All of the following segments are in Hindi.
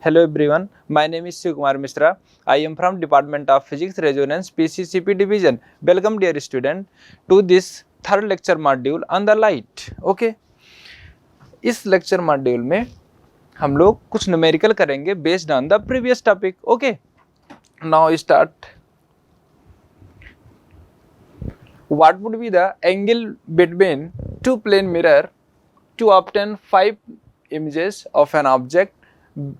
Hello everyone, my name is Shiv Kumar Mishra. I am from Department of Physics Resonance PCCP Division. Welcome dear student to this third lecture module on the light. Okay. इस लेक्चर मॉड्यूल में हम लोग कुछ न्यूमेरिकल करेंगे based on the previous topic. Okay, now start. What would be the angle between two plane mirror to obtain 5 images of an object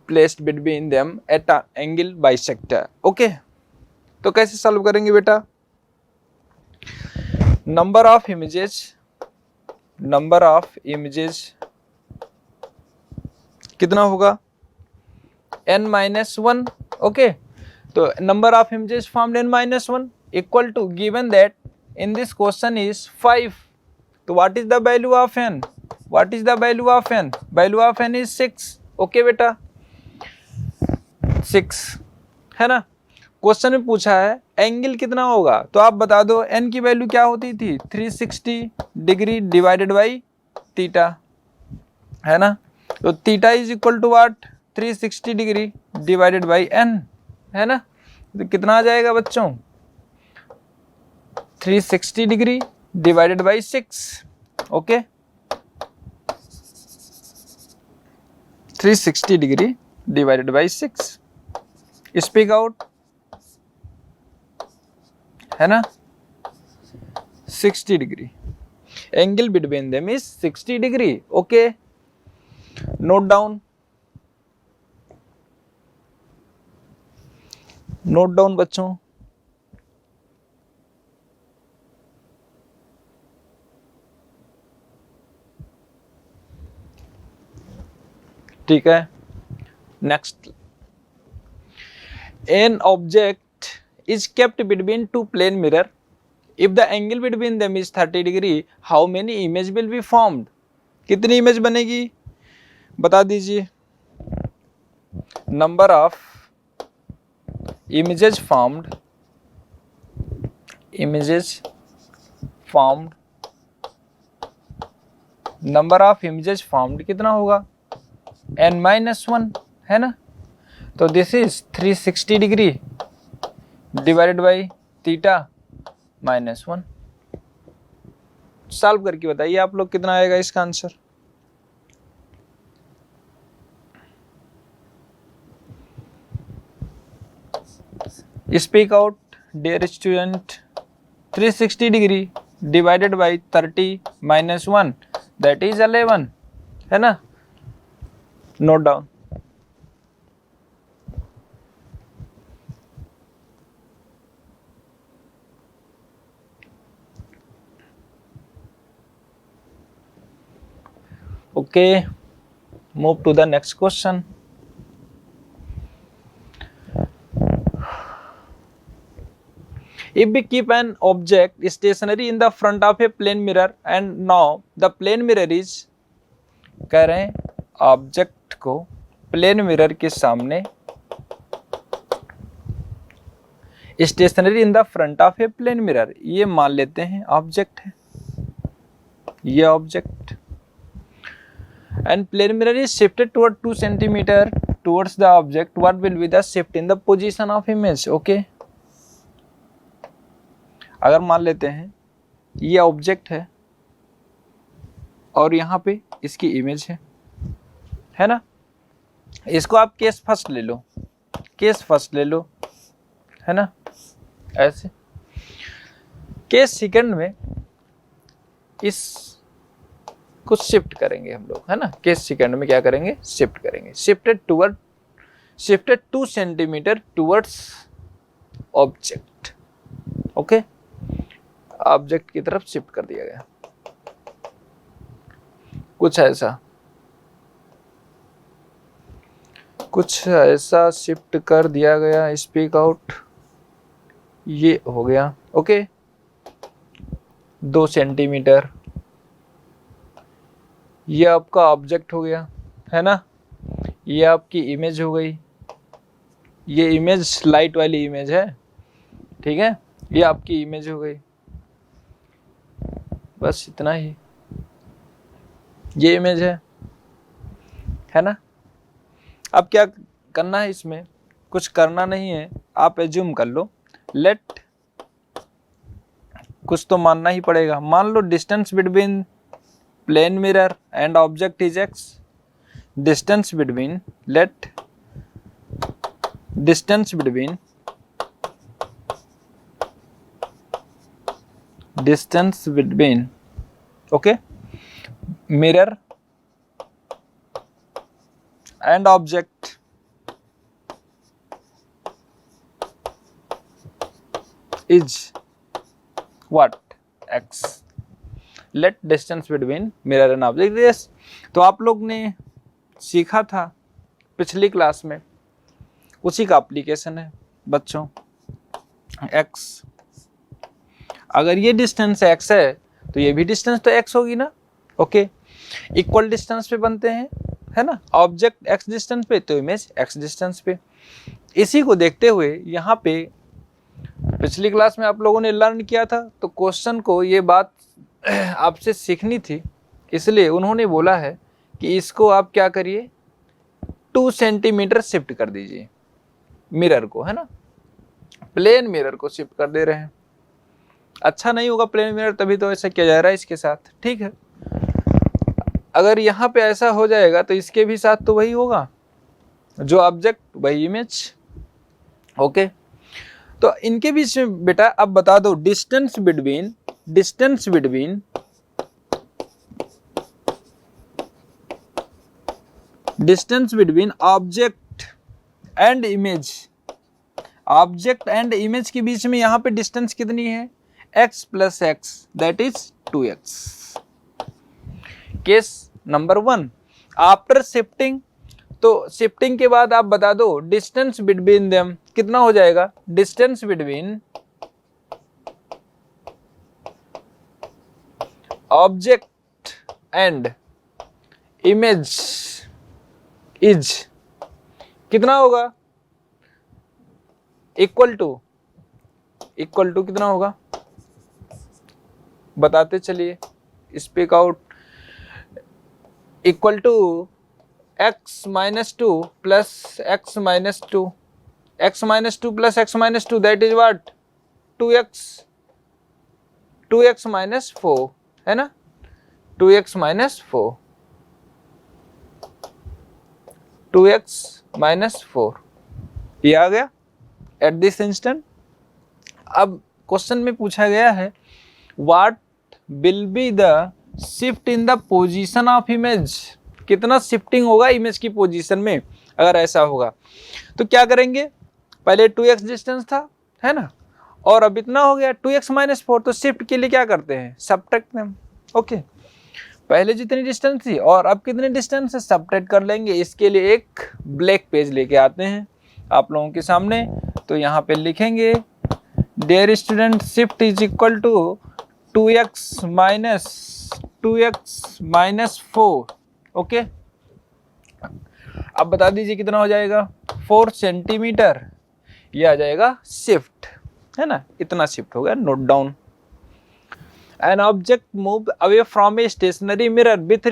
placed between them at an angle bisector? Okay, तो कैसे सॉल्व करेंगे बेटा? नंबर ऑफ इमेजेस कितना होगा? n-1. ओके, तो number of images formed n-1 equal to given that in this question is 5. तो what is the value of n? Value of n is 6. Okay बेटा, 6 है ना. क्वेश्चन में पूछा है एंगल कितना होगा, तो आप बता दो n की वैल्यू क्या होती थी? 360 डिग्री डिवाइडेड बाई थीटा, है ना. तो theta is equal to what? 360 degree divided by n, है ना. तो कितना आ जाएगा बच्चों? 360 degree divided by 6. Okay, 360 degree divided by 6. Speak out, है ना. 60 degree. Angle between them is 60 degree. Okay, note down बच्चों. ठीक है. Next, an object is kept between two plane mirror. If the angle between them is 30 degree, how many image will be formed? कितनी इमेज बनेगी बता दीजिए. Number of images formed number of images formed कितना होगा? n-1, है ना. तो this is 360 degree divided by theta -1. Solve करके बताइए आप लोग कितना आएगा इसका answer. Speak out dear student. 360 degree divided by 30 -1 that is 11, है ना. Note down. Okay, move to the next question. If we keep an object stationary in the front of a plane mirror and now the plane mirror is, कह रहे हैं ऑब्जेक्ट को प्लेन मिरर के सामने stationary in the front of a plane mirror, ये मान लेते हैं ऑब्जेक्ट है, ये object. And plane mirror is shifted toward 2 centimetre towards the object, what will be the shift in the position of image. Okay, अगर मान लेते हैं ये ऑब्जेक्ट है और यहाँ पे इसकी इमेज है ना. इसको आप केस फर्स्ट ले लो, है ना. ऐसे केस सेकंड में इस कुछ शिफ्ट करेंगे हम लोग, है ना. केस सेकंड में क्या करेंगे? शिफ्ट करेंगे. Shifted 2 centimetre towards object. Okay, object की तरफ शिफ्ट कर दिया गया. कुछ ऐसा शिफ्ट कर दिया गया. Speak out. ये हो गया. Okay, 2 centimetre. ये आपका ऑब्जेक्ट हो गया, है ना. ये आपकी इमेज हो गई. ये इमेज लाइट वाली इमेज है, ठीक है. ये आपकी इमेज हो गई. बस इतना ही. ये इमेज है ना. अब क्या करना है, इसमें कुछ करना नहीं है, आप एज्यूम कर लो। लेट, कुछ तो मानना ही पड़ेगा, मान लो distance between plane mirror and object is x, distance between, let distance between okay mirror and object is what, x, let distance between mirror and object is। तो आप लोग ने सीखा था पिछली क्लास में, उसी का एप्लीकेशन है बच्चों। x, अगर ये डिस्टेंस x है तो ये भी डिस्टेंस तो x होगी ना, ओके। इक्वल डिस्टेंस पे बनते हैं, है ना, ऑब्जेक्ट x डिस्टेंस पे तो इमेज x डिस्टेंस पे। इसी को देखते हुए यहाँ पे पिछली क्लास में आप लोगों ने लर्न किया था, तो क्वेश्चन को ये बात आपसे सीखनी थी, इसलिए उन्होंने बोला है कि इसको आप क्या करिए, 2 सेंटीमीटर शिफ्ट कर दीजिए मिरर को, है ना, प्लेन मिरर को शिफ्ट कर दे रहे हैं। अच्छा नहीं होगा प्लेन मिरर, तभी तो ऐसा किया जा रहा है इसके साथ, ठीक है। अगर यहाँ पे ऐसा हो जाएगा तो इसके भी साथ तो वही होगा, जो ऑब्जेक्ट वही इमेज, ओके। तो इनके बीच में बेटा अब बता दो distance between object and image, object and image के बीच में यहाँ पे डिस्टेंस कितनी है, x plus x, that is 2x। Case number 1, after shifting, तो शिफ्टिंग के बाद आप बता दो डिस्टेंस बिटवीन देम कितना हो जाएगा, distance between object and image is कितना होगा, इक्वल टू कितना होगा, बताते चलिए, speak out. Equal to x minus 2 plus x minus 2, x minus 2 plus x minus 2, that is what, 2x minus 4, है ना, 2x माइनस 4, 2x माइनस 4, ये आ गया एट दिस इंस्टेंट। अब क्वेश्चन में पूछा गया है what will be the shift in the position of image, कितना शिफ्टिंग होगा इमेज की पोजीशन में अगर ऐसा होगा। तो क्या करेंगे, पहले 2x डिस्टेंस था, है ना, और अब इतना हो गया 2x माइनस 4, तो शिफ्ट के लिए क्या करते हैं, सबट्रैक्ट देम, ओके। पहले जितनी डिस्टेंस थी और अब कितनी डिस्टेंस है, सबट्रैक्ट कर लेंगे। इसके लिए एक ब्लैक पेज लेके आते हैं आप लोगों के सामने, तो यहाँ पे लिखेंगे dear student shift is equal to 2x minus 4, okay. अब बता दीजिए कितना हो जाएगा, 4 सेंटीमीटर, ये आ जाएगा शिफ्ट, है ना, इतना शिफ्ट हो गया, note down. An object move away from a stationary mirror with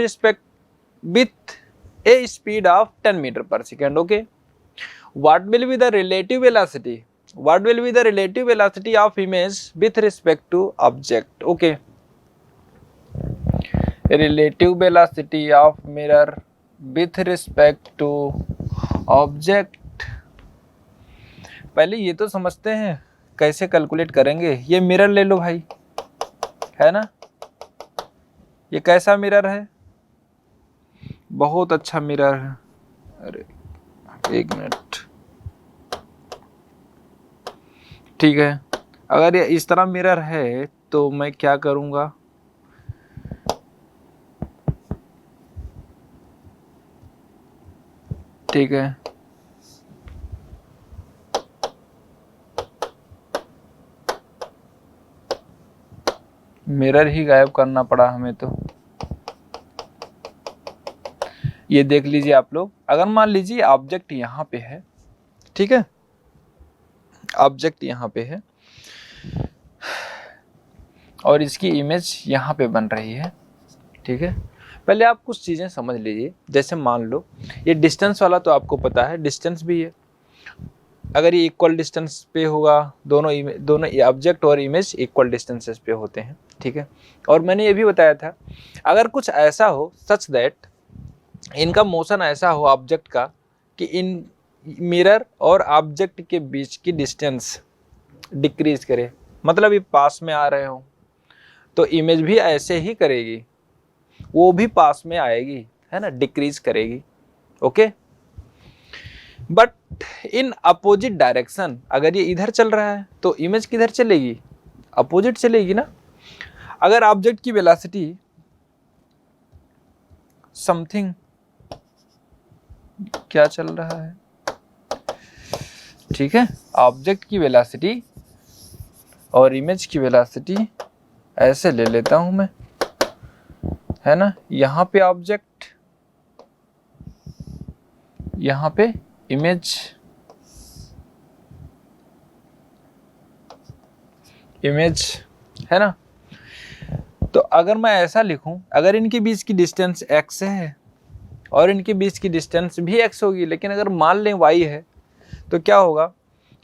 a speed of 10 metre per second, okay. What will be the relative velocity? What will be the relative velocity of image with respect to object? Okay. Relative velocity of mirror with respect to object. पहले ये तो समझते हैं कैसे कैलकुलेट करेंगे। ये मिरर ले लो भाई, है ना, ये कैसा मिरर है, बहुत अच्छा मिरर है। अरे एक मिनट, ठीक है। अगर ये इस तरह मिरर है तो मैं क्या करूंगा, ठीक है, मिरर ही गायब करना पड़ा हमें। तो ये देख लीजिए आप लोग, अगर मान लीजिए ऑब्जेक्ट यहाँ पे है, ठीक है, ऑब्जेक्ट यहाँ पे है और इसकी इमेज यहाँ पे बन रही है, ठीक है, पहले आप कुछ चीज़ें समझ लीजिए। जैसे मान लो ये डिस्टेंस वाला तो आपको पता है, डिस्टेंस भी है। अगर ये इक्वल डिस्टेंस पे होगा, दोनों ऑब्जेक्ट और इमेज इक्वल डिस्टेंसेस पे होते हैं, ठीक है। और मैंने ये भी बताया था अगर कुछ ऐसा हो सच दैट इनका मोशन ऐसा हो ऑब्जेक्ट का कि इन मिरर और ऑब्जेक्ट के बीच की डिस्टेंस डिक्रीज करे, मतलब ये पास में आ रहे हो तो इमेज भी ऐसे ही करेगी, वो भी पास में आएगी, है ना, डिक्रीज करेगी। Okay, but in opposite direction, अगर ये इधर चल रहा है तो इमेज किधर चलेगी, अपोजिट चलेगी ना। अगर ऑब्जेक्ट की वेलोसिटी समथिंग क्या चल रहा है, ठीक है, ऑब्जेक्ट की वेलोसिटी और इमेज की वेलोसिटी ऐसे ले लेता हूं मैं, है ना। यहां पे ऑब्जेक्ट, यहां पे इमेज, है ना। तो अगर मैं ऐसा लिखूं, अगर इनके बीच की डिस्टेंस x है और इनके बीच की डिस्टेंस भी x होगी, लेकिन अगर मान लें y है तो क्या होगा,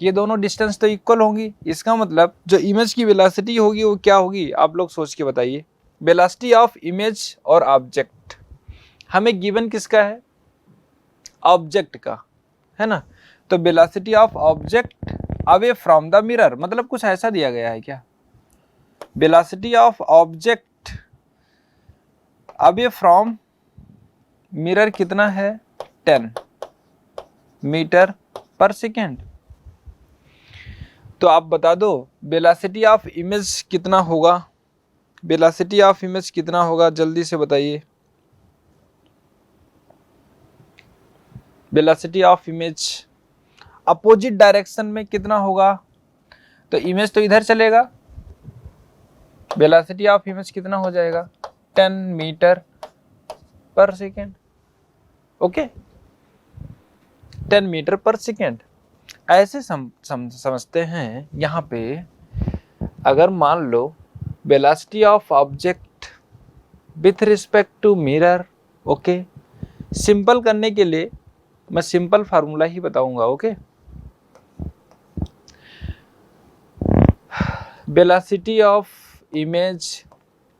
ये दोनों डिस्टेंस तो इक्वल होंगी। इसका मतलब जो इमेज की वेलोसिटी होगी वो क्या होगी, आप लोग सोच के बताइए। वेलोसिटी ऑफ इमेज और ऑब्जेक्ट हमें गिवन किसका है, ऑब्जेक्ट का, है ना। तो velocity of object away from the mirror, मतलब कुछ ऐसा दिया गया है क्या, velocity of object away from mirror कितना है, 10 मीटर पर सेकेंड। तो आप बता दो वेलोसिटी ऑफ इमेज कितना होगा, वेलोसिटी ऑफ इमेज कितना होगा, जल्दी से बताइए। Velocity of image opposite direction में कितना होगा, तो इमेज तो इधर चलेगा, वेलोसिटी ऑफ इमेज कितना हो जाएगा, 10 metre per second. Okay, 10 metre per second. ऐसे समझते हैं यहाँ पे। अगर मान लो velocity of object with respect to mirror, okay, simple करने के लिए मैं सिंपल फार्मूला ही बताऊंगा। Okay, velocity of image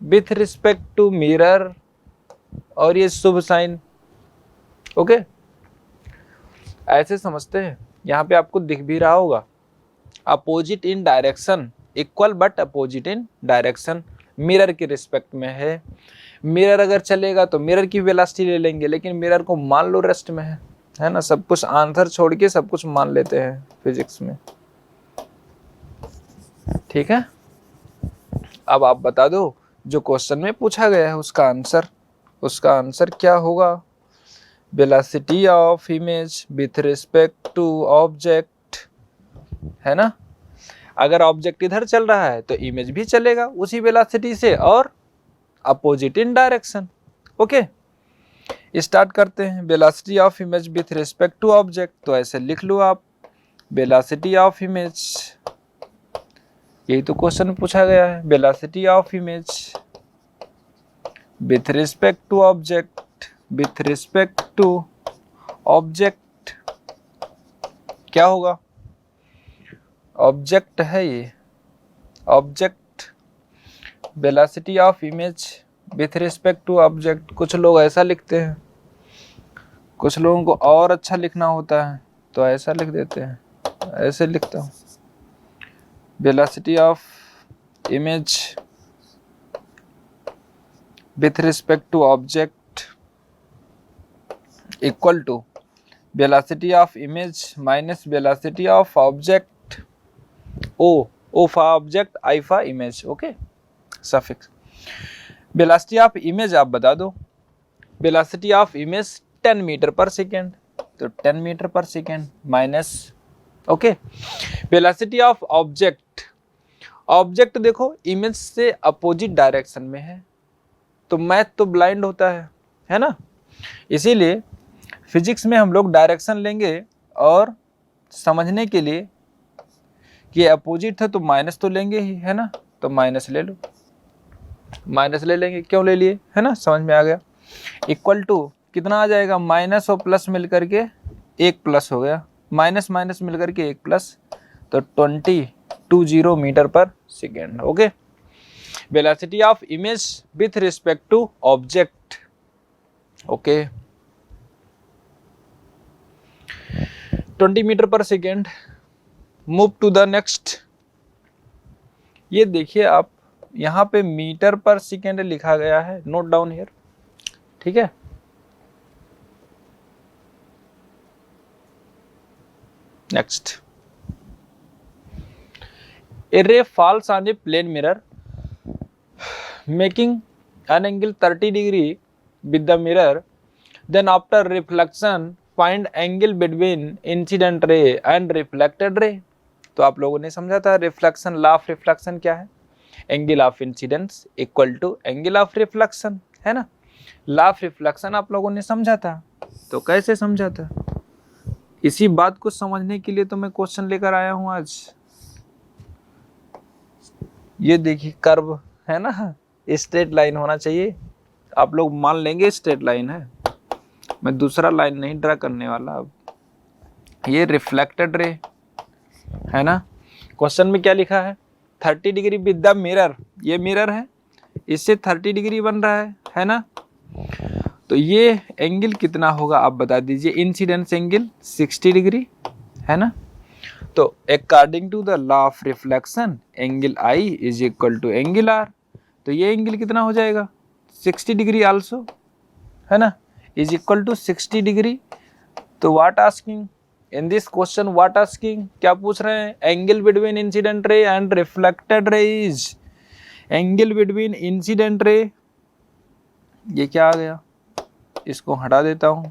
with respect to mirror, और ये शुभ साइन, ओके, ऐसे समझते हैं। यहाँ पे आपको दिख भी रहा होगा opposite in direction, equal but opposite in direction, mirror के रिस्पेक्ट में है। मिरर अगर चलेगा तो मिरर की वेलोसिटी ले लेंगे, लेकिन मिरर को मान लो रेस्ट में है ना। सब कुछ आंसर छोड़ के सब कुछ मान लेते हैं फिजिक्स में, ठीक है। अब आप बता दो जो क्वेश्चन में पूछा गया है उसका आंसर क्या होगा, velocity of image with respect to object, है ना। अगर ऑब्जेक्ट इधर चल रहा है तो इमेज भी चलेगा उसी वेलोसिटी से और opposite in direction. Okay, start करते हैं। Velocity of image with respect to object, तो ऐसे लिख लो आप, वेलोसिटी ऑफ इमेज, यही तो क्वेश्चन पूछा गया है, velocity of image with respect to object, with respect to object क्या होगा, ऑब्जेक्ट है ये, object, velocity of image with respect to object. कुछ लोग ऐसा लिखते हैं, कुछ लोगों को और अच्छा लिखना होता है तो ऐसा लिख देते हैं, ऐसे लिखता हूँ, velocity of image with respect to object equal to velocity of image minus velocity of object, O for object, I for image. Okay, suffix. Velocity of image आप बता दो, velocity of image 10 metre per second, तो 10 metre per second minus, okay, velocity of object, object देखो इमेज से अपोजिट डायरेक्शन में है, तो मैथ तो ब्लाइंड होता है ना। इसीलिए फिजिक्स में हम लोग डायरेक्शन लेंगे और समझने के लिए कि अपोजिट है तो माइनस तो लेंगे ही, है ना। तो माइनस ले लो, माइनस ले लेंगे, क्यों ले लिए, है ना, समझ में आ गया। इक्वल टू कितना आ जाएगा, माइनस और प्लस मिल करके एक प्लस हो गया, माइनस माइनस मिल करके एक प्लस, तो 20 metre per second. Okay, velocity of image with respect to object. Okay, 20 metre per second. Move to the next. ये देखिए आप, यहाँ पे मीटर पर सेकेंड लिखा गया है, नोट डाउन हियर, ठीक है। Next, a ray falls on a plane mirror making an angle 30 degree with the mirror, then after reflection find angle between incident ray and reflected ray। तो आप लोगों ने समझा था रिफ्लेक्शन, लॉ ऑफ रिफ्लेक्शन क्या है, angle of incidence equal to angle of reflection, है ना। लॉ ऑफ रिफ्लेक्शन आप लोगों ने समझा था, तो कैसे समझा था, इसी बात को समझने के लिए तो मैं क्वेश्चन लेकर आया हूं आज। ये देखिए कर्व है ना, स्ट्रेट लाइन होना चाहिए, आप लोग मान लेंगे स्ट्रेट लाइन है, मैं दूसरा लाइन नहीं ड्रा करने वाला। अब ये रिफ्लेक्टेड रे है ना, क्वेश्चन में क्या लिखा है, 30 डिग्री विद द मिरर, ये मिरर है, इससे 30 डिग्री बन रहा है ना। तो ये एंगल कितना होगा आप बता दीजिए, इंसिडेंस एंगल 60 डिग्री है ना। तो according to the law of reflection angle I is equal to angle R, तो ये एंगल कितना हो जाएगा 60 डिग्री आल्सो, है ना, इज इक्वल टू 60 डिग्री। तो what asking in this question, what asking, क्या पूछ रहे हैं, angle between incident ray and reflected ray is, angle between incident ray, ये क्या आ गया, इसको हटा देता हूं,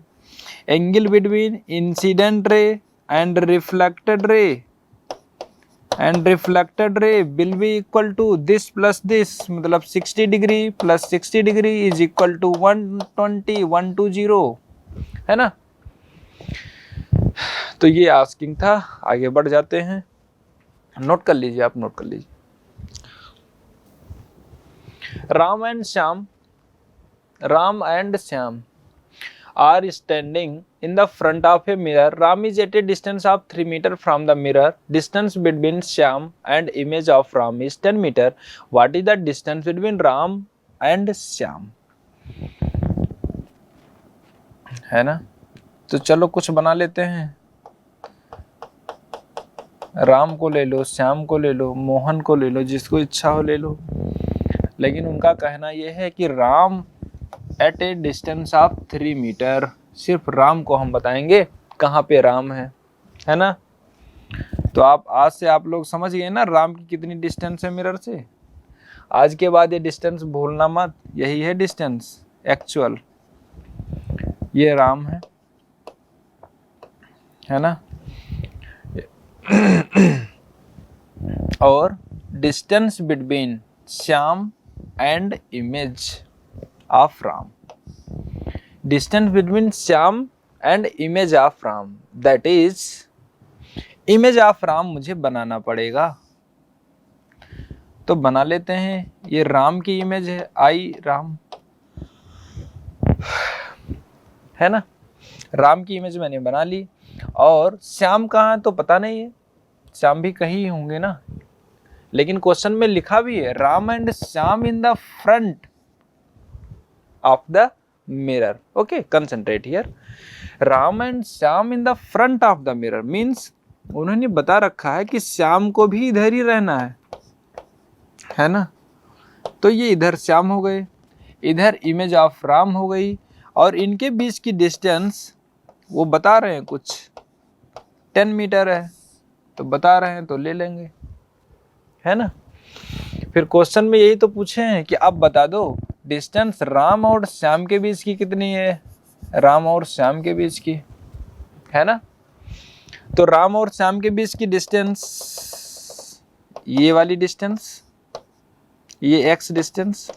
angle between incident ray and reflected ray will be equal to this plus this, मतलब 60 degree plus 60 degree is equal to 120 है ना। तो ये आस्किंग था, आगे बढ़ जाते हैं, नोट कर लीजिए, आप नोट कर लीजिए। Ram and Shyam are standing in the front of a mirror. Ram is at a distance of 3 meter from the mirror. Distance between Shyam and image of Ram is 10 meter. What is the distance between Ram and Shyam? है ना, तो चलो कुछ बना लेते हैं, राम को ले लो, श्याम को ले लो, मोहन को ले लो, जिसको इच्छा हो ले लो, लेकिन उनका कहना यह है कि Ram at a distance of 3 metre, सिर्फ राम को हम बताएंगे कहाँ पे राम है ना। तो आप आज से आप लोग समझ गए ना राम की कितनी डिस्टेंस है मिरर से, आज के बाद ये डिस्टेंस भूलना मत, यही है डिस्टेंस एक्चुअल, ये राम है ना। और distance between Shyam and image of Ram, distance between Shyam and image of Ram, that is image of Ram मुझे बनाना पड़ेगा, तो बना लेते हैं। ये राम की इमेज है, आई राम है ना, राम की इमेज मैंने बना ली, और श्याम कहाँ है तो पता नहीं है, श्याम भी कहीं होंगे ना, लेकिन क्वेश्चन में लिखा भी है Ram and Shyam in the front of the mirror. Okay, concentrate here, Ram and Shyam in the front of the mirror means उन्होंने बता रखा है कि श्याम को भी इधर ही रहना है ना। तो ये इधर श्याम हो गए, इधर इमेज ऑफ राम हो गई, और इनके बीच की डिस्टेंस वो बता रहे हैं कुछ 10 मीटर है, तो बता रहे हैं तो ले लेंगे, है ना। फिर क्वेश्चन में यही तो पूछे हैं कि आप बता दो डिस्टेंस राम और श्याम के बीच की कितनी है, राम और श्याम के बीच की, है ना। तो राम और श्याम के बीच की डिस्टेंस, ये वाली डिस्टेंस, ये x डिस्टेंस,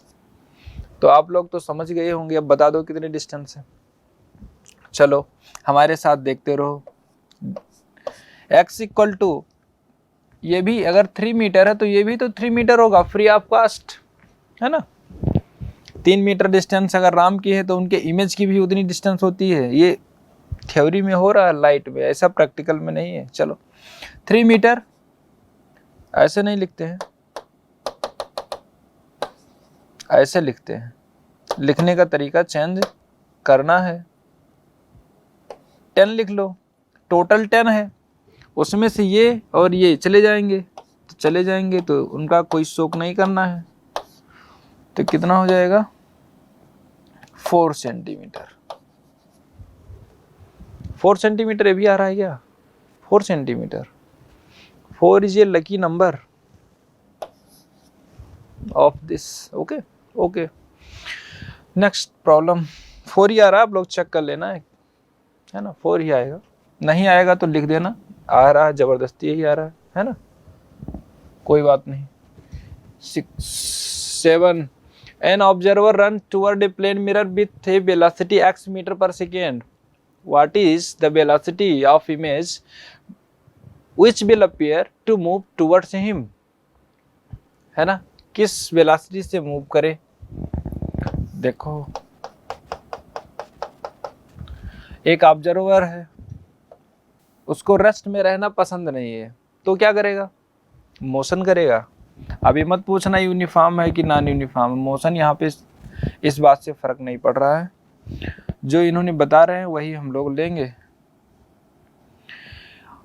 तो आप लोग तो समझ गए होंगे, अब बता दो कितनी डिस्टेंस है। चलो हमारे साथ देखते रहो, x इक्वल टू, ये भी अगर 3 मीटर है तो ये भी तो 3 मीटर होगा, फ्री ऑफ कॉस्ट, है ना। 3 मीटर डिस्टेंस अगर राम की है तो उनके इमेज की भी उतनी डिस्टेंस होती है। ये थ्योरी में हो रहा है, लाइट में, ऐसा प्रैक्टिकल में नहीं है। चलो 3 मीटर ऐसे नहीं लिखते हैं, ऐसे लिखते हैं। लिखने का तरीका चेंज करना है। 10 लिख लो, टोटल 10 है, उसमें से ये और ये चले जाएंगे तो चले जाएंगे, तो उनका कोई शोक नहीं करना है। तो कितना हो जाएगा 4 सेंटीमीटर। 4 सेंटीमीटर ये भी आ रहा है क्या? 4 centimetre. 4 is a lucky number of this. Okay okay, next problem. 4 ही आ रहा है, आप लोग चेक कर लेना है ना। 4 ही आएगा, नहीं आएगा तो लिख देना आ रहा है, जबरदस्ती यही आ रहा है ना, कोई बात नहीं। 7 An observer runs toward a plane mirror with a velocity x meter per second. What is the velocity of image which will appear to move towards him? है ना, किस वेलोसिटी से मूव करे। देखो एक ऑब्जर्वर है, उसको रेस्ट में रहना पसंद नहीं है, तो क्या करेगा? मोशन करेगा। अभी मत पूछना यूनिफॉर्म है कि नॉन यूनिफॉर्म, मोशन यहाँ पे इस बात से फर्क नहीं पड़ रहा है, जो इन्होंने बता रहे हैं वही हम लोग लेंगे।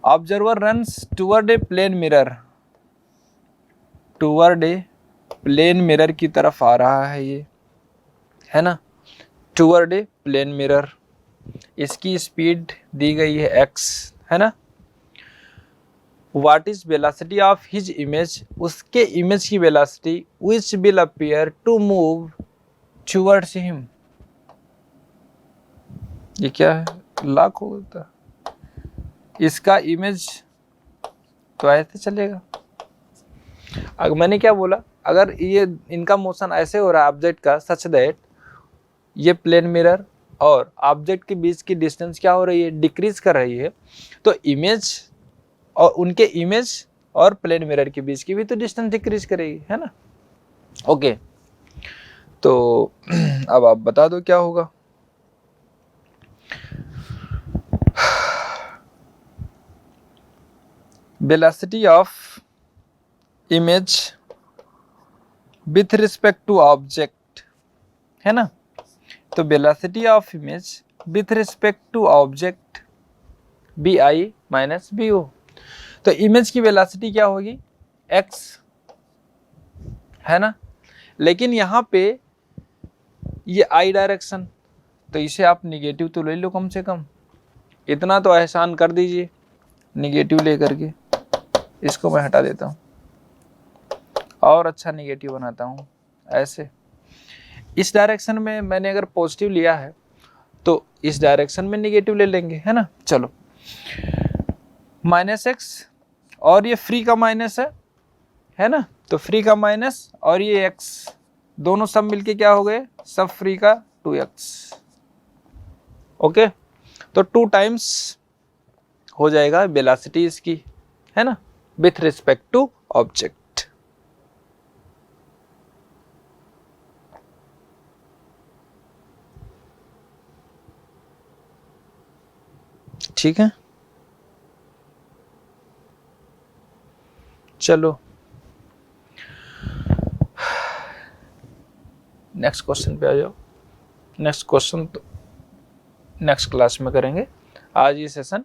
ऑब्जर्वर रन्स टुवर्ड ए प्लेन मिरर, टुवर्ड ए प्लेन मिरर की तरफ आ रहा है ये, है ना, टुवर्ड ए प्लेन मिरर। इसकी स्पीड दी गई है x, है ना। What is velocity of his image? उसके इमेज की velocity which will appear to move towards him। ये क्या है? लाख होता, इसका इमेज तो ऐसे चलेगा। अगर मैंने क्या बोला, अगर ये इनका मोशन ऐसे हो रहा है ऑब्जेक्ट का, सच दैट ये प्लेन मिरर और ऑब्जेक्ट के बीच की डिस्टेंस क्या हो रही है? डिक्रीज कर रही है, तो इमेज और उनके इमेज और प्लेन मिरर के बीच की भी तो डिस्टेंस डिक्रीज करेगी, है ना। ओके, तो अब आप बता दो क्या होगा। Velocity of image with respect to object, है ना। तो velocity of image with respect to object B I minus B O. तो इमेज की वेलोसिटी क्या होगी? x, है ना। लेकिन यहाँ पे ये आई डायरेक्शन, तो इसे आप निगेटिव तो ले लो कम से कम, इतना तो एहसान कर दीजिए निगेटिव लेकर के। इसको मैं हटा देता हूँ और अच्छा निगेटिव बनाता हूँ ऐसे। इस डायरेक्शन में मैंने अगर पॉजिटिव लिया है तो इस डायरेक्शन में निगेटिव ले लेंगे, है ना। चलो -x और ये फ्री का माइनस है ना, तो फ्री का माइनस और ये x दोनों सब मिलके क्या हो गए? सब फ्री का 2x। ओके, तो 2 टाइम्स हो जाएगा वेलोसिटी इसकी, है ना, विथ रिस्पेक्ट टू ऑब्जेक्ट। ठीक है, चलो नेक्स्ट क्वेश्चन पे आ जाओ। नेक्स्ट क्वेश्चन तो नेक्स्ट क्लास में करेंगे। आज ये सेशन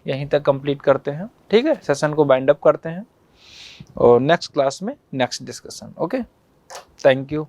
यहीं तक कंप्लीट करते हैं, ठीक है, सेशन को बाइंड अप करते हैं और नेक्स्ट क्लास में next discussion. Okay, thank you.